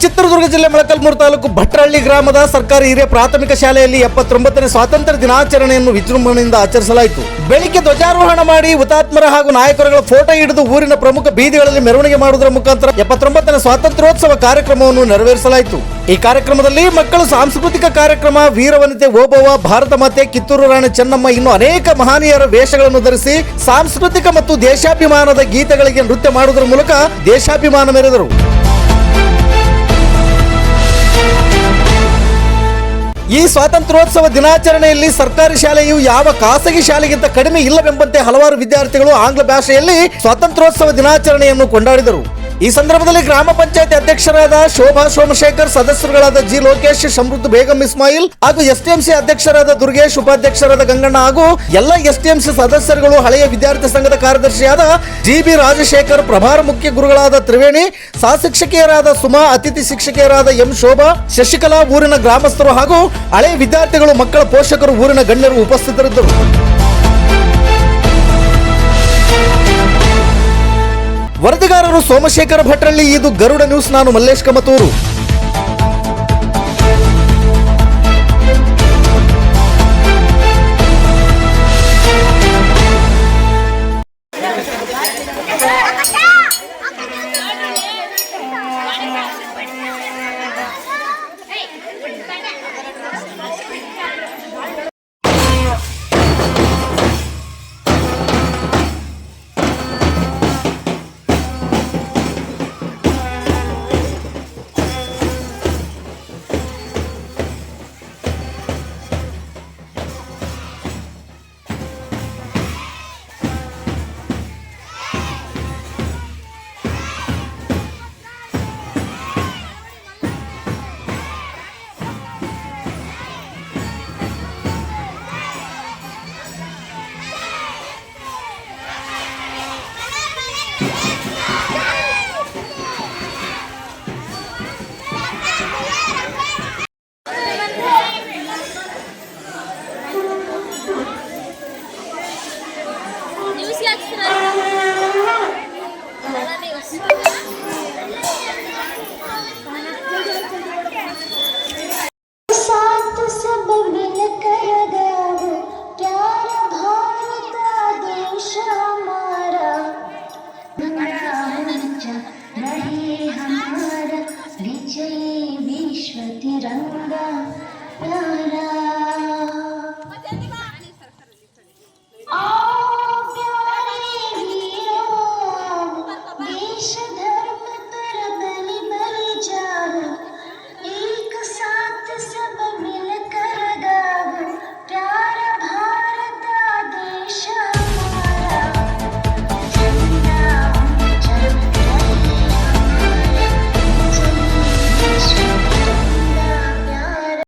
ಚಿತ್ರದುರ್ಗ ಜಿಲ್ಲೆ ಮೊಳಕಾಲ್ಮೂರು ತಾಲೂಕು ಭಟ್ರಹಳ್ಳಿ ಗ್ರಾಮದ ಸರ್ಕಾರಿ ಹಿರಿಯ ಪ್ರಾಥಮಿಕ ಶಾಲೆಯಲ್ಲಿ 79ನೇ ಸ್ವಾತಂತ್ರ್ಯ ದಿನಾಚರಣೆಯನ್ನು ವಿಜೃಂಭಣೆಯಿಂದ ಆಚರಿಸಲಾಯಿತು. ಬೆಳಿಗ್ಗೆ ಧ್ವಜಾರೋಹಣ ಮಾಡಿ ಹುತಾತ್ಮರ ಹಾಗೂ ನಾಯಕರುಗಳ ಫೋಟೋ ಹಿಡಿದು ಊರಿನ ಪ್ರಮುಖ ಬೀದಿಗಳಲ್ಲಿ ಮೆರವಣಿಗೆ ಮಾಡುವುದರ ಮುಖಾಂತರ 79ನೇ ಸ್ವಾತಂತ್ರ್ಯೋತ್ಸವ ಕಾರ್ಯಕ್ರಮವನ್ನು ನೆರವೇರಿಸಲಾಯಿತು. ಈ ಕಾರ್ಯಕ್ರಮದಲ್ಲಿ ಮಕ್ಕಳು ಸಾಂಸ್ಕೃತಿಕ ಕಾರ್ಯಕ್ರಮ, ವೀರವನಿತೆ ಓಬವ್ವ, ಭಾರತ ಮಾತೆ, ಕಿತ್ತೂರು ರಾಣಿ ಚೆನ್ನಮ್ಮ ಇನ್ನೂ ಅನೇಕ ಮಹನೀಯರ ವೇಷಗಳನ್ನು ಧರಿಸಿ ಸಾಂಸ್ಕೃತಿಕ ಮತ್ತು ದೇಶಾಭಿಮಾನದ ಗೀತೆಗಳಿಗೆ ನೃತ್ಯ ಮಾಡುವುದರ ಮೂಲಕ ದೇಶಾಭಿಮಾನ ಮೆರೆದರು. ಈ ಸ್ವಾತಂತ್ರ್ಯೋತ್ಸವ ದಿನಾಚರಣೆಯಲ್ಲಿ ಸರ್ಕಾರಿ ಶಾಲೆಯು ಯಾವ ಖಾಸಗಿ ಶಾಲೆಗಿಂತ ಕಡಿಮೆ ಇಲ್ಲವೆಂಬಂತೆ ಹಲವಾರು ವಿದ್ಯಾರ್ಥಿಗಳು ಆಂಗ್ಲ ಭಾಷೆಯಲ್ಲಿ ಸ್ವಾತಂತ್ರ್ಯೋತ್ಸವ ದಿನಾಚರಣೆಯನ್ನು ಕೊಂಡಾಡಿದರು. ಈ ಸಂದರ್ಭದಲ್ಲಿ ಗ್ರಾಮ ಪಂಚಾಯತ್ ಅಧ್ಯಕ್ಷರಾದ ಶೋಭಾ ಸೋಮಶೇಖರ್, ಸದಸ್ಯರುಗಳಾದ ಜಿ ಲೋಕೇಶ್, ಸಮೃದ್ಧ ಬೇಗಂ ಇಸ್ಮಾಯಿಲ್ ಹಾಗೂ ಎಸ್ಟಿಎಂಸಿ ಅಧ್ಯಕ್ಷರಾದ ದುರ್ಗೇಶ್, ಉಪಾಧ್ಯಕ್ಷರಾದ ಗಂಗಣ್ಣ ಹಾಗೂ ಎಲ್ಲ ಎಸ್ಟಿಎಂಸಿ ಸದಸ್ಯರುಗಳು, ಹಳೆಯ ವಿದ್ಯಾರ್ಥಿ ಸಂಘದ ಕಾರ್ಯದರ್ಶಿಯಾದ ಜಿಬಿ ರಾಜಶೇಖರ್, ಪ್ರಭಾರ ಮುಖ್ಯ ಗುರುಗಳಾದ ತ್ರಿವೇಣಿ, ಸಹಶಿಕ್ಷಕಿಯರಾದ ಸುಮಾ, ಅತಿಥಿ ಶಿಕ್ಷಕಿಯರಾದ ಎಂ ಶೋಭಾ, ಶಶಿಕಲಾ, ಊರಿನ ಗ್ರಾಮಸ್ಥರು ಹಾಗೂ ಹಳೆಯ ವಿದ್ಯಾರ್ಥಿಗಳು, ಮಕ್ಕಳ ಪೋಷಕರು, ಊರಿನ ಗಣ್ಯರು ಉಪಸ್ಥಿತರಿದ್ದರು. ವರದಿಗಾರರು ಸೋಮಶೇಖರ ಭಟ್ರಳ್ಳಿ. ಇದು ಗರುಡ ನ್ಯೂಸ್. ನಾನು ಮಲ್ಲೇಶ್ ಕಮತೂರು. विजय विश्व तिरंगा